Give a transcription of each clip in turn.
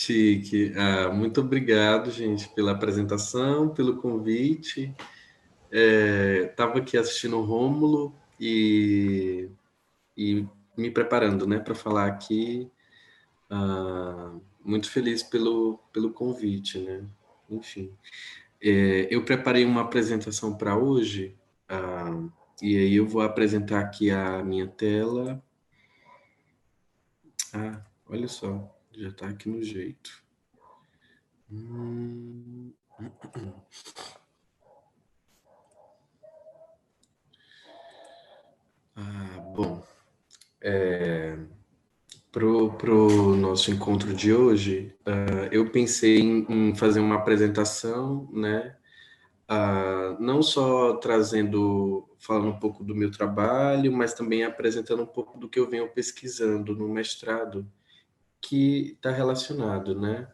Chique. Muito obrigado, gente, pela apresentação, pelo convite. Estava aqui assistindo o Rômulo e me preparando, né, para falar aqui. Muito feliz pelo convite, né? Enfim, eu preparei uma apresentação para hoje, e aí eu vou apresentar aqui a minha tela. Olha só, já está aqui no jeito. Bom, pro nosso encontro de hoje, eu pensei em fazer uma apresentação, né? Não só falando um pouco do meu trabalho, mas também apresentando um pouco do que eu venho pesquisando no mestrado, que está relacionado, né?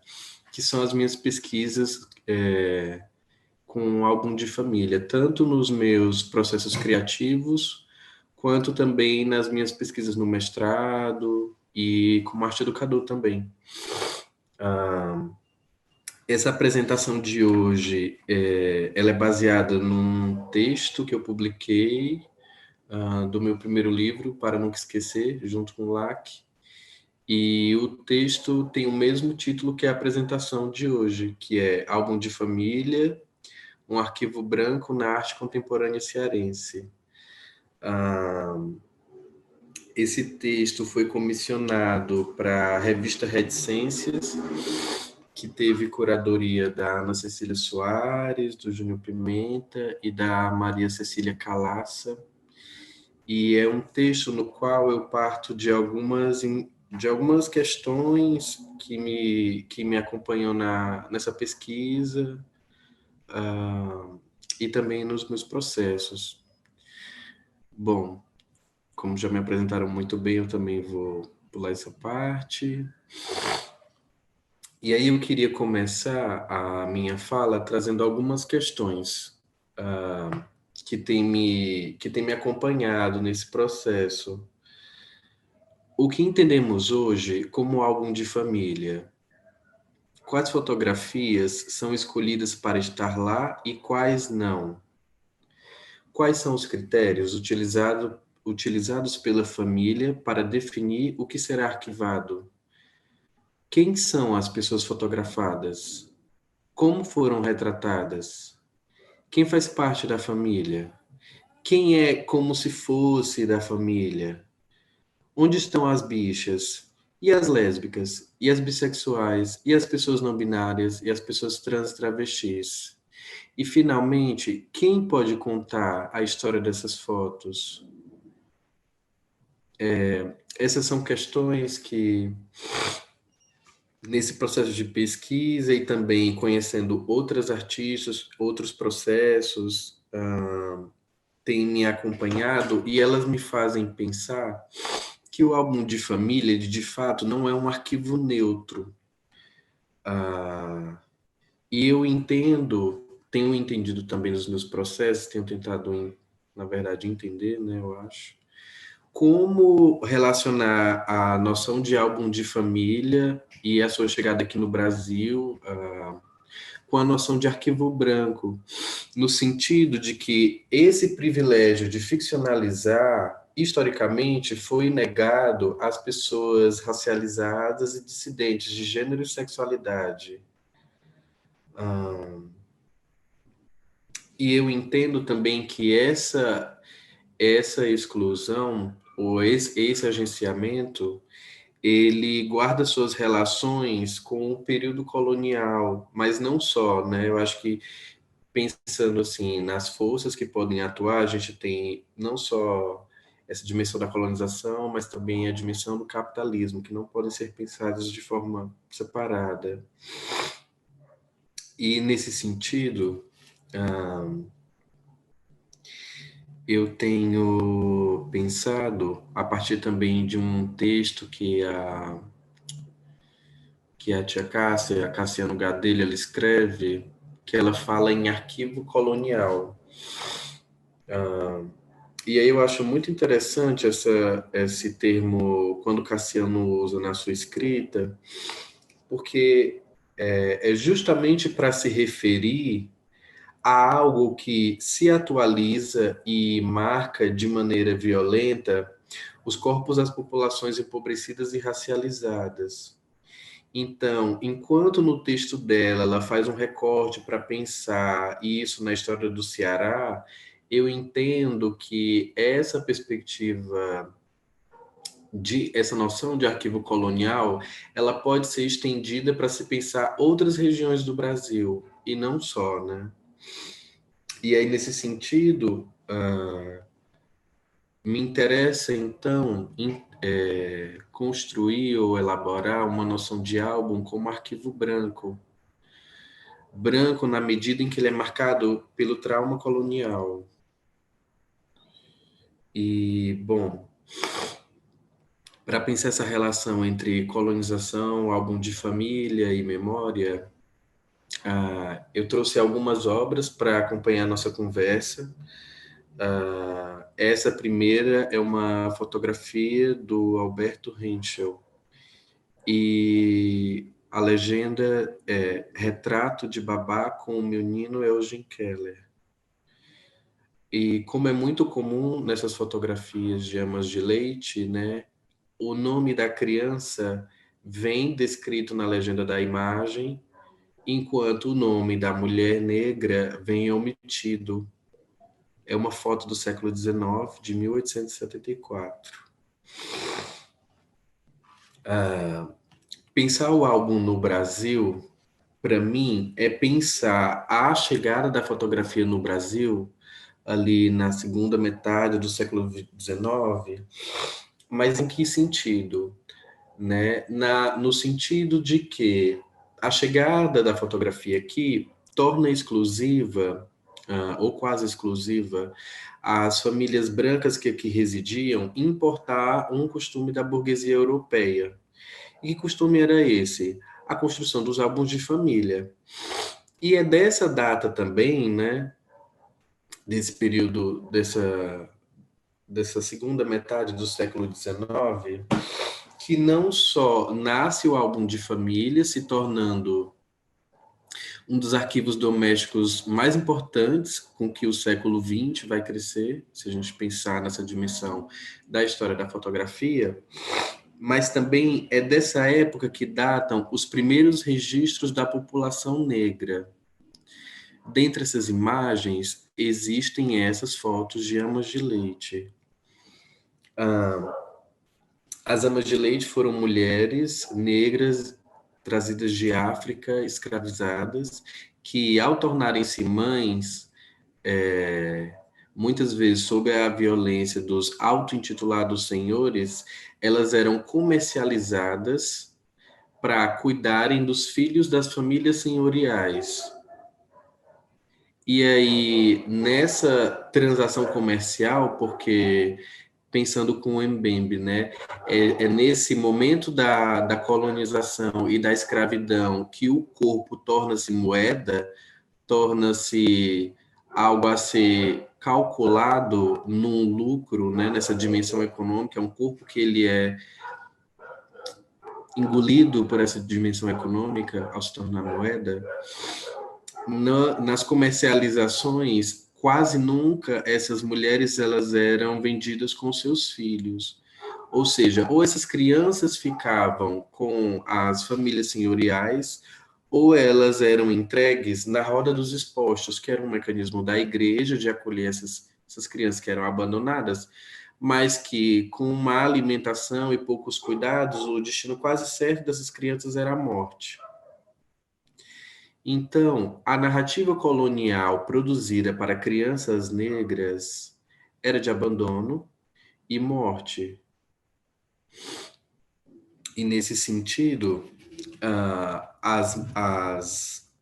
Que são as minhas pesquisas com álbum de família, tanto nos meus processos criativos, quanto também nas minhas pesquisas no mestrado e como arte educador também. Essa apresentação de hoje, ela é baseada num texto que eu publiquei do meu primeiro livro, Para Nunca Esquecer, junto com o LAC. E o texto tem o mesmo título que a apresentação de hoje, que é Álbum de Família, um arquivo branco na arte contemporânea cearense. Esse texto foi comissionado para a revista Reticências, que teve curadoria da Ana Cecília Soares, do Júnior Pimenta e da Maria Cecília Calaça. E é um texto no qual eu parto de algumas questões que me acompanham nessa pesquisa, e também nos meus processos. Bom, como já me apresentaram muito bem, eu também vou pular essa parte. E aí eu queria começar a minha fala trazendo algumas questões que tem me acompanhado nesse processo. O que entendemos hoje como álbum de família? Quais fotografias são escolhidas para estar lá e quais não? Quais são os critérios utilizados pela família para definir o que será arquivado? Quem são as pessoas fotografadas? Como foram retratadas? Quem faz parte da família? Quem é como se fosse da família? Onde estão as bichas? E as lésbicas? E as bissexuais? E as pessoas não binárias? E as pessoas trans e travestis? E, finalmente, quem pode contar a história dessas fotos? Essas são questões que, nesse processo de pesquisa e também conhecendo outras artistas, outros processos, têm me acompanhado e elas me fazem pensar que o álbum de família, de fato, não é um arquivo neutro. E eu tenho entendido também nos meus processos, tenho tentado, na verdade, entender, né, eu acho, como relacionar a noção de álbum de família e a sua chegada aqui no Brasil, com a noção de arquivo branco, no sentido de que esse privilégio de ficcionalizar, historicamente, foi negado às pessoas racializadas e dissidentes de gênero e sexualidade. E eu entendo também que essa exclusão, ou esse agenciamento, ele guarda suas relações com o período colonial, mas não só, né? Eu acho que pensando assim nas forças que podem atuar, a gente tem não só essa dimensão da colonização, mas também a dimensão do capitalismo, que não podem ser pensadas de forma separada. E nesse sentido, eu tenho pensado, a partir também de um texto que a tia Cássia, a Cassiano Gadelha, ela escreve, que ela fala em arquivo colonial. E aí eu acho muito interessante esse termo, quando Cassiano usa na sua escrita, porque é justamente para se referir a algo que se atualiza e marca de maneira violenta os corpos das populações empobrecidas e racializadas. Então, enquanto no texto dela ela faz um recorte para pensar isso na história do Ceará, eu entendo que essa perspectiva de essa noção de arquivo colonial, ela pode ser estendida para se pensar outras regiões do Brasil e não só, né? E aí nesse sentido, me interessa então construir ou elaborar uma noção de álbum como arquivo branco, branco na medida em que ele é marcado pelo trauma colonial. E, bom, para pensar essa relação entre colonização, álbum de família e memória, eu trouxe algumas obras para acompanhar a nossa conversa. Essa primeira é uma fotografia do Alberto Henschel e a legenda é Retrato de Babá com o menino Eugen Keller. E como é muito comum nessas fotografias de amas de leite, né, o nome da criança vem descrito na legenda da imagem, enquanto o nome da mulher negra vem omitido. É uma foto do século XIX, de 1874. Pensar o álbum no Brasil, para mim, é pensar a chegada da fotografia no Brasil, ali na segunda metade do século XIX, mas em que sentido? Né? No sentido de que a chegada da fotografia aqui torna exclusiva, ou quase exclusiva, as famílias brancas que aqui residiam importar um costume da burguesia europeia. E que costume era esse? A construção dos álbuns de família. E é dessa data também, né, desse período, dessa segunda metade do século XIX, que não só nasce o álbum de família, se tornando um dos arquivos domésticos mais importantes com que o século XX vai crescer, se a gente pensar nessa dimensão da história da fotografia, mas também é dessa época que datam os primeiros registros da população negra. Dentre essas imagens, existem essas fotos de amas de leite. As amas de leite foram mulheres negras trazidas de África, escravizadas, que ao tornarem-se mães, muitas vezes sob a violência dos auto-intitulados senhores, elas eram comercializadas para cuidarem dos filhos das famílias senhoriais. E aí, nessa transação comercial, porque pensando com o Mbembe, né, é nesse momento da colonização e da escravidão que o corpo torna-se moeda, torna-se algo a ser calculado num lucro, né, nessa dimensão econômica, é um corpo que ele é engolido por essa dimensão econômica ao se tornar moeda. Nas comercializações, quase nunca essas mulheres elas eram vendidas com seus filhos. Ou seja, ou essas crianças ficavam com as famílias senhoriais, ou elas eram entregues na roda dos expostos, que era um mecanismo da igreja de acolher essas crianças que eram abandonadas, mas que com má alimentação e poucos cuidados, o destino quase certo dessas crianças era a morte. Então, a narrativa colonial produzida para crianças negras era de abandono e morte. E nesse sentido,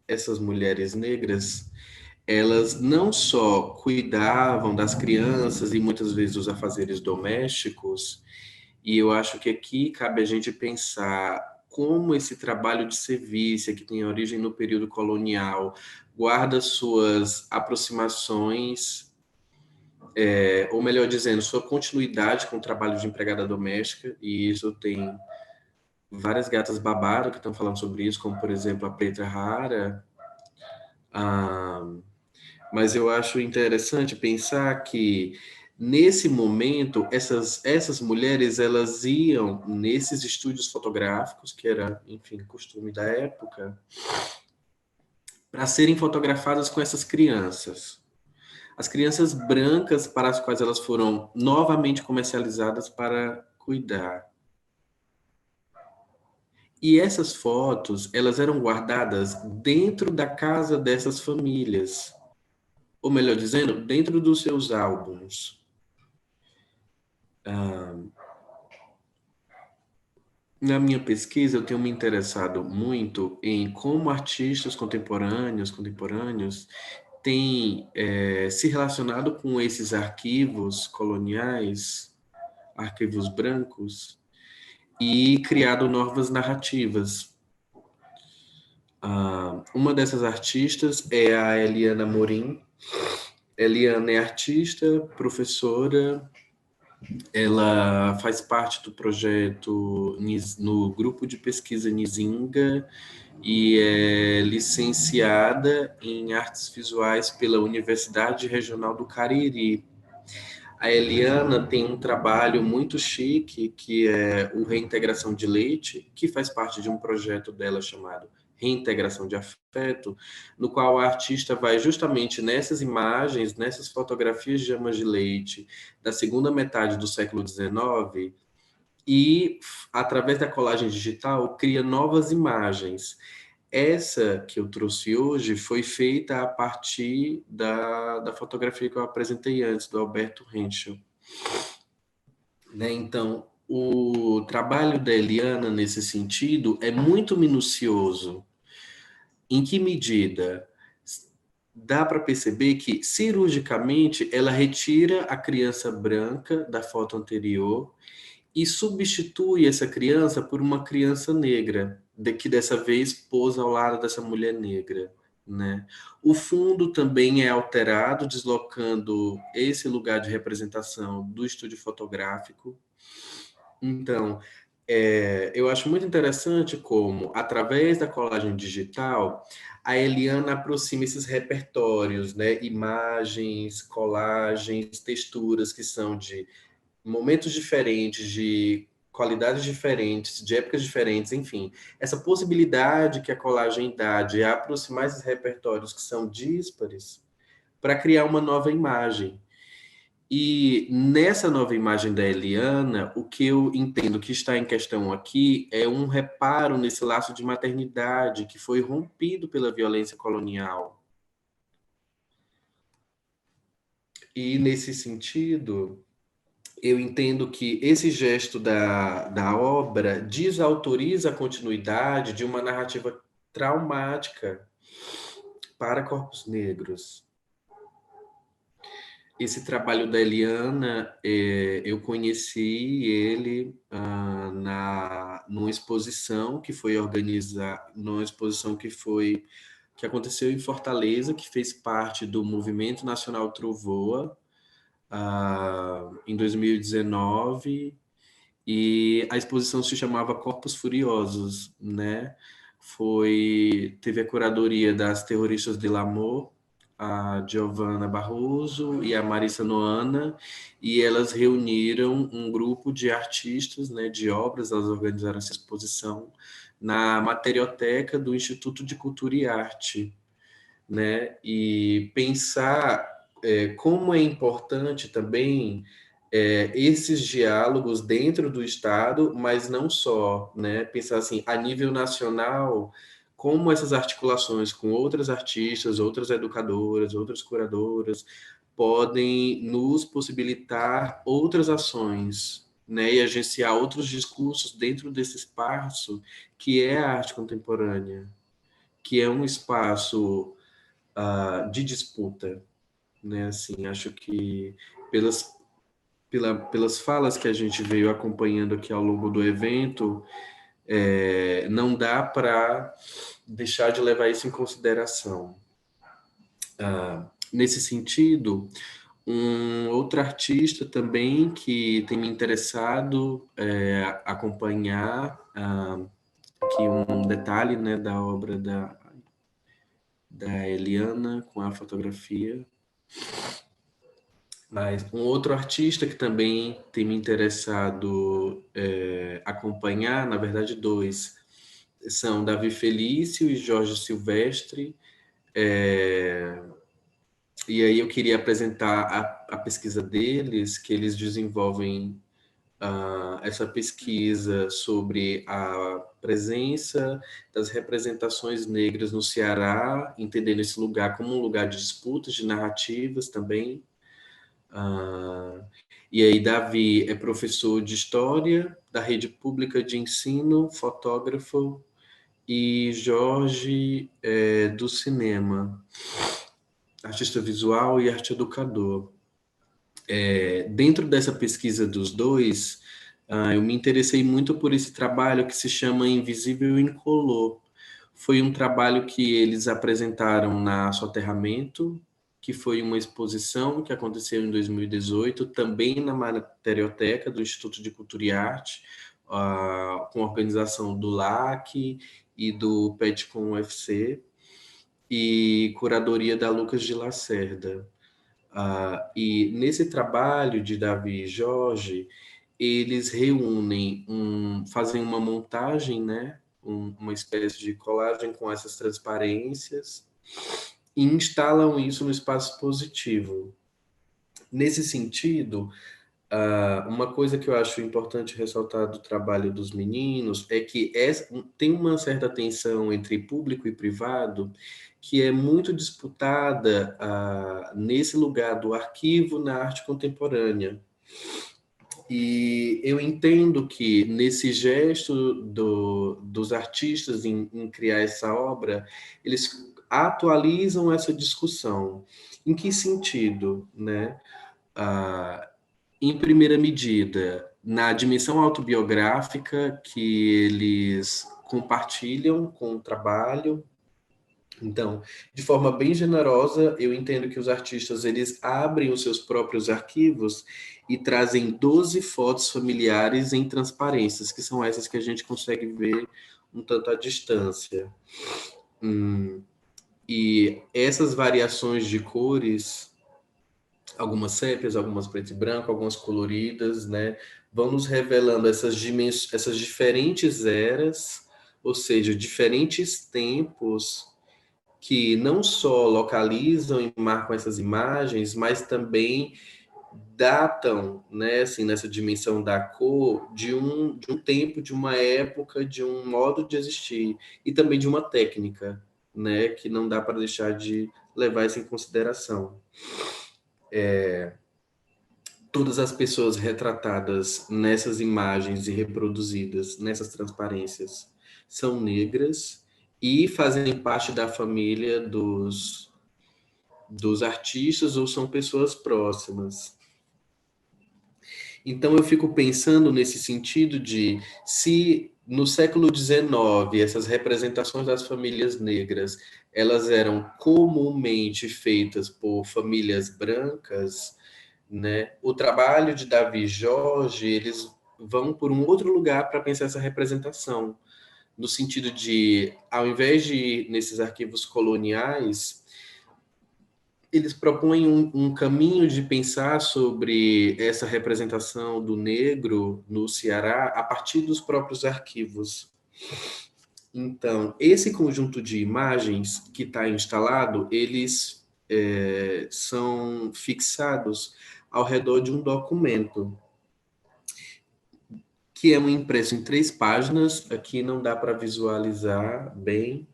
essas mulheres negras, elas não só cuidavam das crianças e muitas vezes dos afazeres domésticos, e eu acho que aqui cabe a gente pensar como esse trabalho de serviço, que tem origem no período colonial, guarda suas aproximações, ou melhor dizendo, sua continuidade com o trabalho de empregada doméstica, e isso tem várias gatas babado que estão falando sobre isso, como, por exemplo, a Preta Rara. Ah, mas eu acho interessante pensar que, nesse momento, essas mulheres, elas iam nesses estúdios fotográficos, que era, enfim, costume da época, para serem fotografadas com essas crianças. As crianças brancas para as quais elas foram novamente comercializadas para cuidar. E essas fotos, elas eram guardadas dentro da casa dessas famílias, ou melhor dizendo, dentro dos seus álbuns. Na minha pesquisa, eu tenho me interessado muito em como artistas contemporâneos têm se relacionado com esses arquivos coloniais, arquivos brancos, e criado novas narrativas. Uma dessas artistas é a Eliana Morim. Eliana é artista, professora, ela faz parte do projeto no grupo de pesquisa Nizinga e é licenciada em artes visuais pela Universidade Regional do Cariri. A Eliana tem um trabalho muito chique, que é o Reintegração de Leite, que faz parte de um projeto dela chamado Reintegração de Afeto, no qual a artista vai justamente nessas imagens, nessas fotografias de amas de leite da segunda metade do século XIX e, através da colagem digital, cria novas imagens. Essa que eu trouxe hoje foi feita a partir da fotografia que eu apresentei antes, do Alberto Henschel. Né? Então, o trabalho da Eliana, nesse sentido, é muito minucioso. Em que medida? Dá para perceber que, cirurgicamente, ela retira a criança branca da foto anterior e substitui essa criança por uma criança negra, que dessa vez pousa ao lado dessa mulher negra. Né? O fundo também é alterado, deslocando esse lugar de representação do estúdio fotográfico. Então, eu acho muito interessante como, através da colagem digital, a Eliana aproxima esses repertórios, né? Imagens, colagens, texturas que são de momentos diferentes, de qualidades diferentes, de épocas diferentes, enfim. Essa possibilidade que a colagem dá de aproximar esses repertórios que são díspares para criar uma nova imagem. E nessa nova imagem da Eliana, o que eu entendo que está em questão aqui é um reparo nesse laço de maternidade que foi rompido pela violência colonial. E nesse sentido, eu entendo que esse gesto da obra desautoriza a continuidade de uma narrativa traumática para corpos negros. Esse trabalho da Eliana, eu conheci ele numa exposição que foi organizada, numa exposição que aconteceu em Fortaleza, que fez parte do Movimento Nacional Trovoa, em 2019, e a exposição se chamava Corpos Furiosos, né? Teve a curadoria das terroristas de L'Amour, a Giovanna Barroso e a Marissa Noana, e elas reuniram um grupo de artistas, né, de obras, elas organizaram essa exposição na Materioteca do Instituto de Cultura e Arte, né? E pensar como é importante também esses diálogos dentro do Estado, mas não só, né? Pensar assim, a nível nacional, como essas articulações com outras artistas, outras educadoras, outras curadoras, podem nos possibilitar outras ações, né? E agenciar outros discursos dentro desse espaço que é a arte contemporânea, que é um espaço de disputa, né? Assim, acho que pelas pelas falas que a gente veio acompanhando aqui ao longo do evento, não dá para deixar de levar isso em consideração. Nesse sentido, Um outro artista também que tem me interessado acompanhar, aqui um detalhe, né, da obra da Eliana com a fotografia, mas um outro artista que também tem me interessado acompanhar, na verdade dois, são Davi Felício e Jorge Silvestre. É, e aí eu queria apresentar a pesquisa deles, que eles desenvolvem essa pesquisa sobre a presença das representações negras no Ceará, entendendo esse lugar como um lugar de disputas, de narrativas também. E aí, Davi é professor de História da Rede Pública de Ensino, fotógrafo, e Jorge é do cinema, artista visual e arte educador. Dentro dessa pesquisa dos dois, eu me interessei muito por esse trabalho que se chama Invisível Incolor. Foi um trabalho que eles apresentaram na Soterramento, que foi uma exposição que aconteceu em 2018, também na Materioteca do Instituto de Cultura e Arte, com a organização do LAC e do PetCom UFC, e curadoria da Lucas de Lacerda. E nesse trabalho de Davi e Jorge, eles reúnem, fazem uma montagem, né? Uma espécie de colagem com essas transparências e instalam isso no espaço positivo. Nesse sentido, uma coisa que eu acho importante ressaltar do trabalho dos meninos é que tem uma certa tensão entre público e privado que é muito disputada nesse lugar do arquivo na arte contemporânea. E eu entendo que nesse gesto dos artistas em criar essa obra, eles atualizam essa discussão. Em que sentido, né? Em primeira medida, na dimensão autobiográfica que eles compartilham com o trabalho. Então, de forma bem generosa, eu entendo que os artistas eles abrem os seus próprios arquivos e trazem 12 fotos familiares em transparências, que são essas que a gente consegue ver um tanto à distância. E essas variações de cores, algumas sépias, algumas preto e branco, algumas coloridas, né? Vão nos revelando essas diferentes eras, ou seja, diferentes tempos que não só localizam e marcam essas imagens, mas também datam, né, assim, nessa dimensão da cor, de um tempo, de uma época, de um modo de existir e também de uma técnica, né, que não dá para deixar de levar isso em consideração. Todas as pessoas retratadas nessas imagens e reproduzidas nessas transparências são negras e fazem parte da família dos artistas ou são pessoas próximas. Então eu fico pensando nesse sentido de se no século XIX essas representações das famílias negras elas eram comumente feitas por famílias brancas, né? O trabalho de Davi e Jorge, eles vão por um outro lugar para pensar essa representação, no sentido de, ao invés de ir nesses arquivos coloniais, eles propõem um caminho de pensar sobre essa representação do negro no Ceará a partir dos próprios arquivos. Então, esse conjunto de imagens que está instalado, eles são fixados ao redor de um documento, que é um impresso em 3 páginas. Aqui não dá para visualizar bem,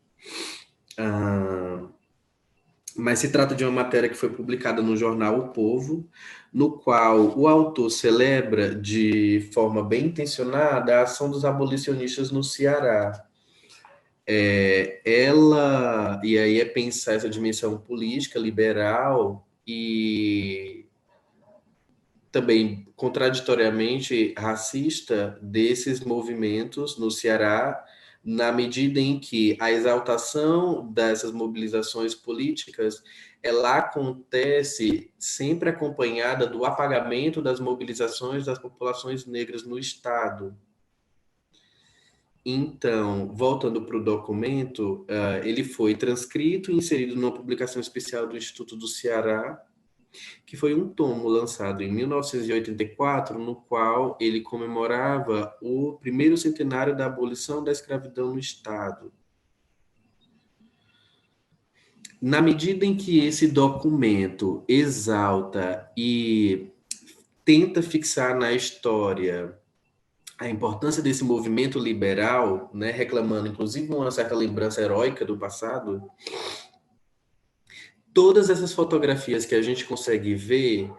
mas se trata de uma matéria que foi publicada no jornal O Povo, no qual o autor celebra de forma bem intencionada a ação dos abolicionistas no Ceará. E aí é pensar essa dimensão política, liberal e também contraditoriamente racista desses movimentos no Ceará, na medida em que a exaltação dessas mobilizações políticas ela acontece sempre acompanhada do apagamento das mobilizações das populações negras no Estado. Então, voltando para o documento, ele foi transcrito e inserido numa publicação especial do Instituto do Ceará, que foi um tomo lançado em 1984, no qual ele comemorava o primeiro centenário da abolição da escravidão no Estado. Na medida em que esse documento exalta e tenta fixar na história a importância desse movimento liberal, né, reclamando inclusive uma certa lembrança heróica do passado, todas essas fotografias que a gente consegue ver,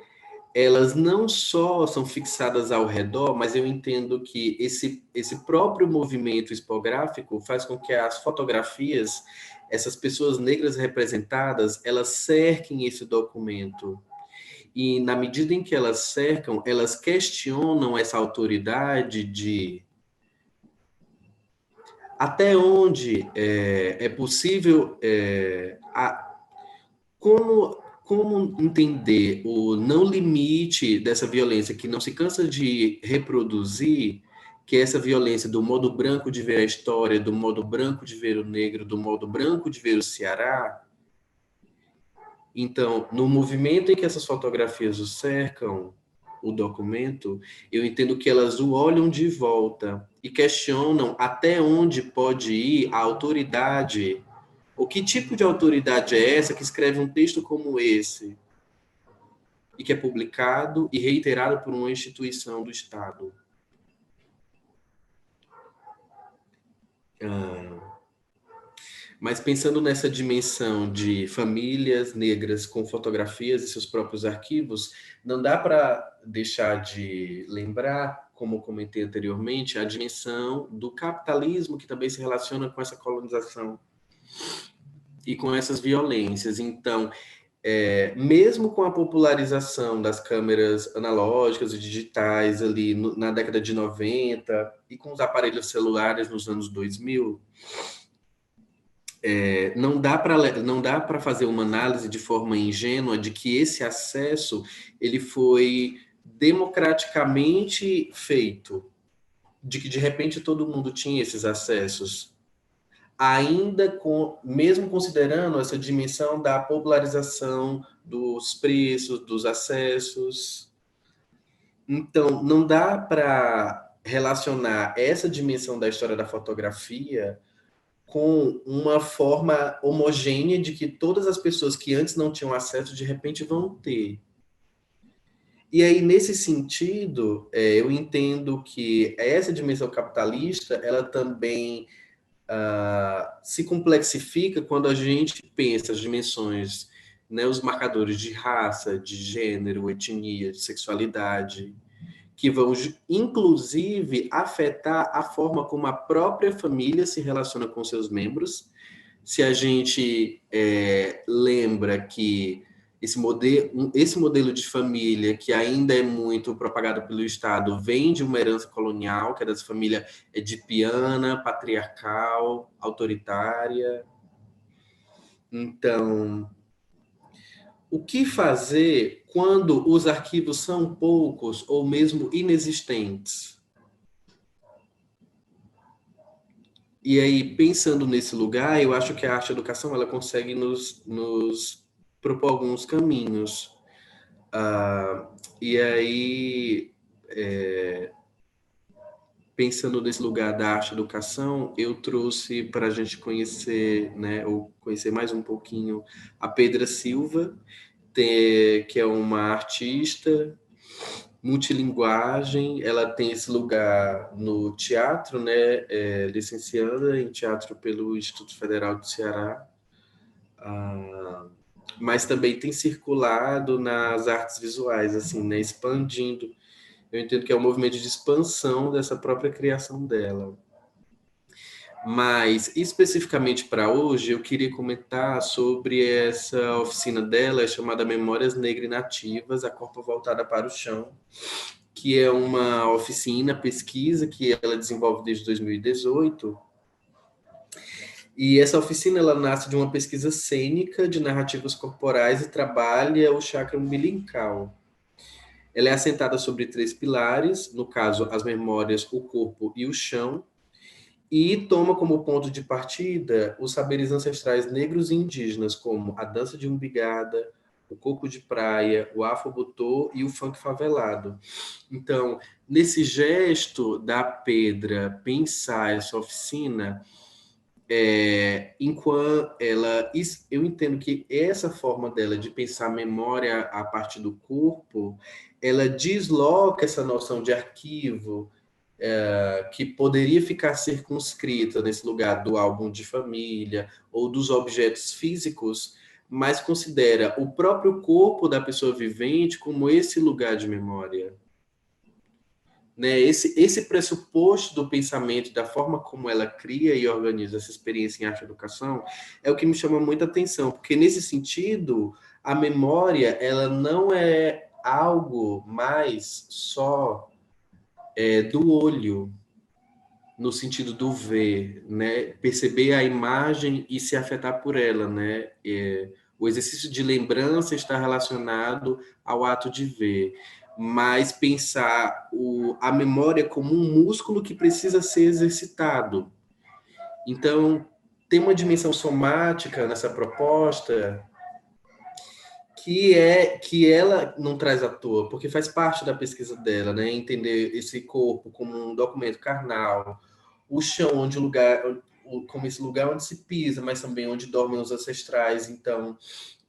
elas não só são fixadas ao redor, mas eu entendo que esse próprio movimento expográfico faz com que as fotografias, essas pessoas negras representadas, elas cerquem esse documento. E na medida em que elas cercam, elas questionam essa autoridade de até onde é possível, como entender o não limite dessa violência que não se cansa de reproduzir, que é essa violência do modo branco de ver a história, do modo branco de ver o negro, do modo branco de ver o Ceará. Então, no movimento em que essas fotografias o cercam, o documento, eu entendo que elas o olham de volta e questionam até onde pode ir a autoridade, ou que tipo de autoridade é essa que escreve um texto como esse e que é publicado e reiterado por uma instituição do Estado. Mas pensando nessa dimensão de famílias negras com fotografias e seus próprios arquivos, não dá para deixar de lembrar, como comentei anteriormente, a dimensão do capitalismo que também se relaciona com essa colonização e com essas violências. Então, mesmo com a popularização das câmeras analógicas e digitais ali na década de 90 e com os aparelhos celulares nos anos 2000, não dá para fazer uma análise de forma ingênua de que esse acesso ele foi democraticamente feito, de que de repente todo mundo tinha esses acessos, mesmo considerando essa dimensão da popularização dos preços, dos acessos. Então, não dá para relacionar essa dimensão da história da fotografia com uma forma homogênea de que todas as pessoas que antes não tinham acesso, de repente vão ter. E aí, nesse sentido, eu entendo que essa dimensão capitalista, ela também se complexifica quando a gente pensa as dimensões, né, os marcadores de raça, de gênero, etnia, de sexualidade, que vão, inclusive, afetar a forma como a própria família se relaciona com seus membros. Se a gente lembra que esse modelo de família, que ainda é muito propagado pelo Estado, vem de uma herança colonial, que é dessa família edipiana, patriarcal, autoritária. Então, o que fazer quando os arquivos são poucos ou mesmo inexistentes? E aí, pensando nesse lugar, eu acho que a arte-educação ela consegue nos propor alguns caminhos. E aí, pensando nesse lugar da arte-educação, eu trouxe para a gente conhecer, né, ou conhecer mais um pouquinho a Pedra Silva, que é uma artista multilinguagem, ela tem esse lugar no teatro, né, licenciada em teatro pelo Instituto Federal do Ceará, mas também tem circulado nas artes visuais, assim, né, expandindo. Eu entendo que é um movimento de expansão dessa própria criação dela. Mas, especificamente para hoje, eu queria comentar sobre essa oficina dela, chamada Memórias Negras e Nativas, a Corpo Voltada para o Chão, que é uma oficina, pesquisa, que ela desenvolve desde 2018, E essa oficina ela nasce de uma pesquisa cênica de narrativas corporais e trabalha o chakra umbilical. Ela é assentada sobre três pilares, no caso, as memórias, o corpo e o chão, e toma como ponto de partida os saberes ancestrais negros e indígenas, como a dança de umbigada, o coco de praia, o afobotô e o funk favelado. Então, nesse gesto da Pedra pensar essa oficina, enquanto ela, eu entendo que essa forma dela de pensar a memória a partir do corpo, ela desloca essa noção de arquivo, que poderia ficar circunscrita nesse lugar do álbum de família ou dos objetos físicos, mas considera o próprio corpo da pessoa vivente como esse lugar de memória. Né? Esse pressuposto do pensamento, da forma como ela cria e organiza essa experiência em arte e educação, é o que me chama muita atenção, porque nesse sentido, a memória ela não é algo mais só do olho, no sentido do ver, né? Perceber a imagem e se afetar por ela, né? O exercício de lembrança está relacionado ao ato de ver, mas pensar a memória como um músculo que precisa ser exercitado. Então, tem uma dimensão somática nessa proposta que ela não traz à toa, porque faz parte da pesquisa dela, né? Entender esse corpo como um documento carnal, o chão onde o lugar, como esse lugar onde se pisa, mas também onde dormem os ancestrais. Então,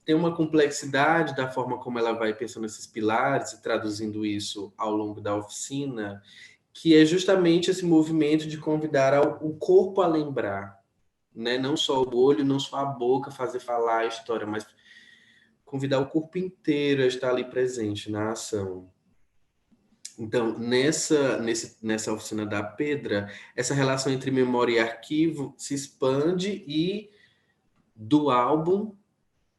tem uma complexidade da forma como ela vai pensando esses pilares e traduzindo isso ao longo da oficina, que é justamente esse movimento de convidar o corpo a lembrar, né? Não só o olho, não só a boca fazer falar a história, mas convidar o corpo inteiro a estar ali presente na ação. Então, nessa oficina da Pedra, essa relação entre memória e arquivo se expande e do álbum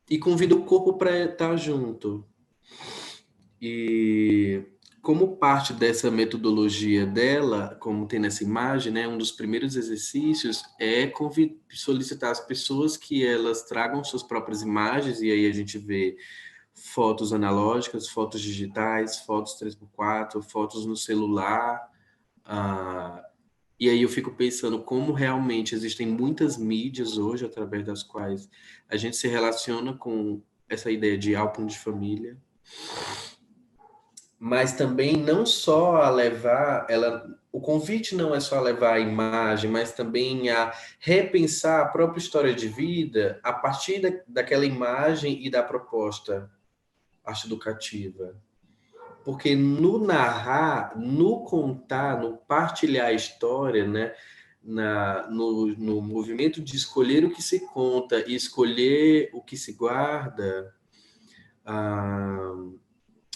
e convida o corpo para estar junto. E como parte dessa metodologia dela, como tem nessa imagem, né, um dos primeiros exercícios é solicitar às pessoas que elas tragam suas próprias imagens, e aí a gente vê fotos analógicas, fotos digitais, fotos 3x4, fotos no celular. Ah, e aí eu fico pensando como realmente existem muitas mídias hoje através das quais a gente se relaciona com essa ideia de álbum de família, mas também não só a levar, o convite não é só a levar a imagem, mas também a repensar a própria história de vida a partir daquela imagem e da proposta arte educativa. Porque no narrar, no contar, no partilhar a história, né, no movimento de escolher o que se conta e escolher o que se guarda, ah,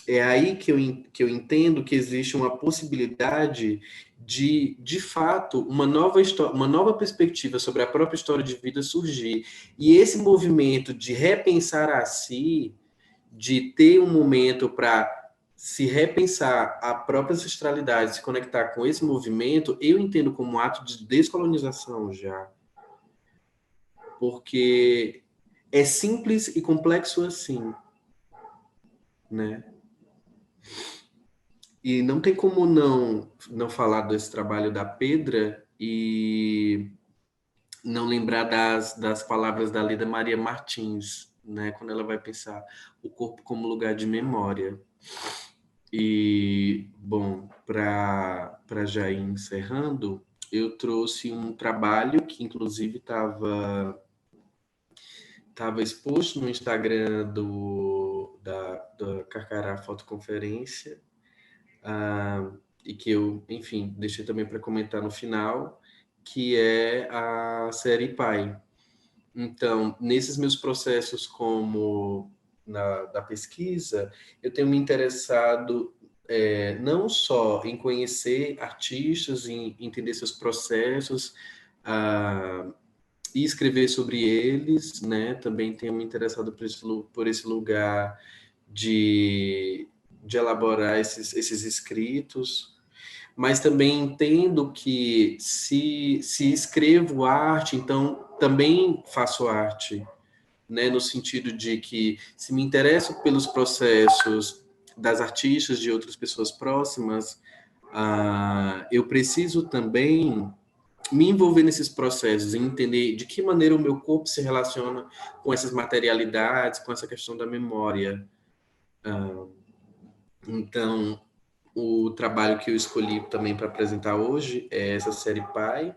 é aí que eu entendo que existe uma possibilidade de fato, uma nova história, uma nova perspectiva sobre a própria história de vida surgir. E esse movimento de repensar a si, de ter um momento para se repensar a própria ancestralidade, se conectar com esse movimento, eu entendo como um ato de descolonização já. Porque é simples e complexo assim, né? E não tem como não falar desse trabalho da Pedra e não lembrar das palavras da Leda Maria Martins, né? Quando ela vai pensar o corpo como lugar de memória. E, bom, para já ir encerrando, eu trouxe um trabalho que, inclusive, tava exposto no Instagram da Carcará Fotoconferência, e que eu, enfim, deixei também para comentar no final, que é a série Pai. Então, nesses meus processos como da pesquisa, eu tenho me interessado não só em conhecer artistas, em entender seus processos, ah, e escrever sobre eles, né? Também tenho me interessado por esse lugar de elaborar esses escritos, mas também entendo que se escrevo arte, então também faço arte, né? No sentido de que se me interesso pelos processos das artistas, de outras pessoas próximas, eu preciso também me envolver nesses processos e entender de que maneira o meu corpo se relaciona com essas materialidades, com essa questão da memória. Então, o trabalho que eu escolhi também para apresentar hoje é essa série Pai.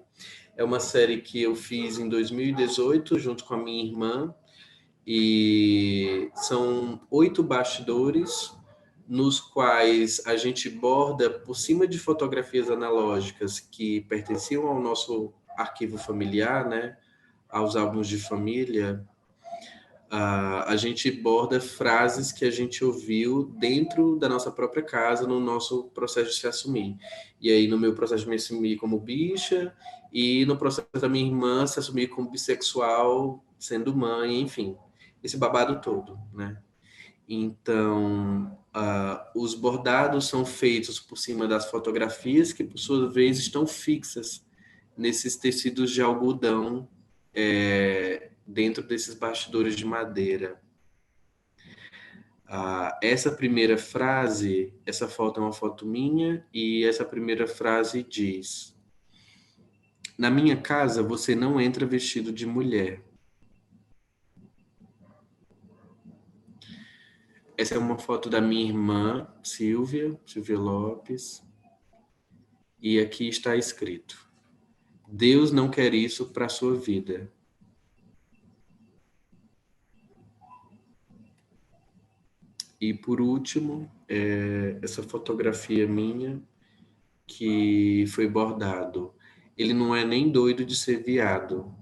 É uma série que eu fiz em 2018 junto com a minha irmã, e são 8 bastidores nos quais a gente borda por cima de fotografias analógicas que pertenciam ao nosso arquivo familiar, né, aos álbuns de família. A gente borda frases que a gente ouviu dentro da nossa própria casa, no nosso processo de se assumir. E aí, no meu processo de me assumir como bicha, e no processo da minha irmã se assumir como bissexual, sendo mãe, enfim, esse babado todo, né? Então, os bordados são feitos por cima das fotografias, que por sua vez estão fixas nesses tecidos de algodão, dentro desses bastidores de madeira. Essa primeira frase, essa foto é uma foto minha, e essa primeira frase diz: na minha casa você não entra vestido de mulher. Essa é uma foto da minha irmã, Silvia Lopes, e aqui está escrito: Deus não quer isso para a sua vida. E por último, essa fotografia minha que foi bordado. Ele não é nem doido de ser viado.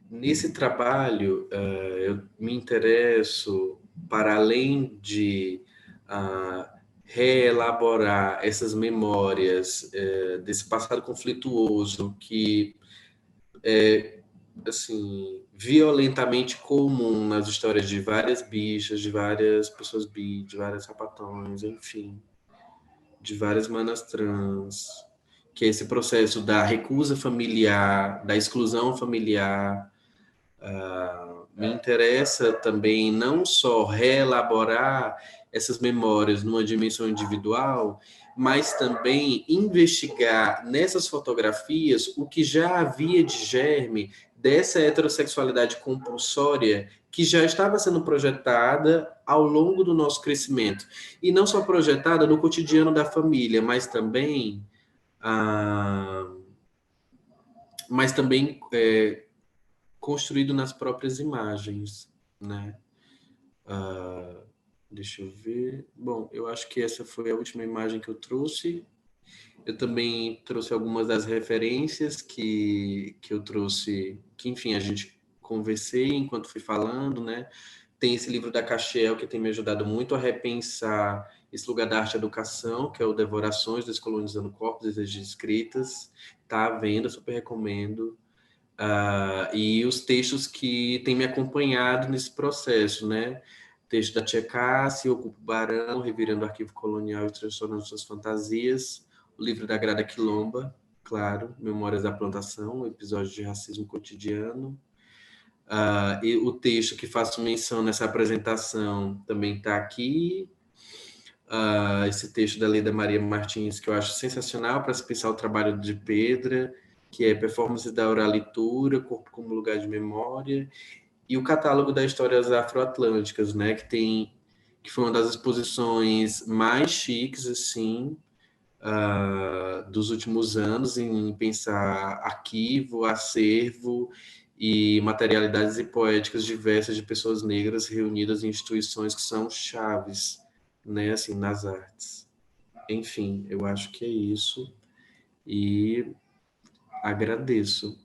Nesse trabalho, eu me interesso, para além de reelaborar essas memórias desse passado conflituoso que é, assim, violentamente comum nas histórias de várias bichas, de várias pessoas bi, de várias sapatões, enfim, de várias manas trans, que é esse processo da recusa familiar, da exclusão familiar. Me interessa também não só reelaborar essas memórias numa dimensão individual, mas também investigar nessas fotografias o que já havia de germe dessa heterossexualidade compulsória que já estava sendo projetada ao longo do nosso crescimento. E não só projetada no cotidiano da família, ah, mas também construído nas próprias imagens, né? Deixa eu ver. Bom, eu acho que essa foi a última imagem que eu trouxe. Eu também trouxe algumas das referências que eu trouxe, que enfim, a gente conversei enquanto fui falando, né? Tem esse livro da Castiel que tem me ajudado muito a repensar esse lugar da arte e educação, que é o Devorações, Descolonizando Corpos, Desejos de Escritas. Tá à venda, super recomendo. E os textos que têm me acompanhado nesse processo, né? Texto da Tia Cássia, Ocupa o Barão, Revirando o Arquivo Colonial e Transtornando Suas Fantasias, o livro da Grada Quilomba, claro, Memórias da Plantação, episódio de racismo cotidiano. E o texto que faço menção nessa apresentação também está aqui. Esse texto da Leda Maria Martins, que eu acho sensacional para se pensar o trabalho de Pedra, que é Performance da Oralitura, Corpo como Lugar de Memória, e o catálogo das histórias afroatlânticas, né, que foi uma das exposições mais chiques, assim, dos últimos anos, em pensar arquivo, acervo e materialidades e poéticas diversas de pessoas negras reunidas em instituições que são chaves, né, assim, nas artes. Enfim, eu acho que é isso, e agradeço.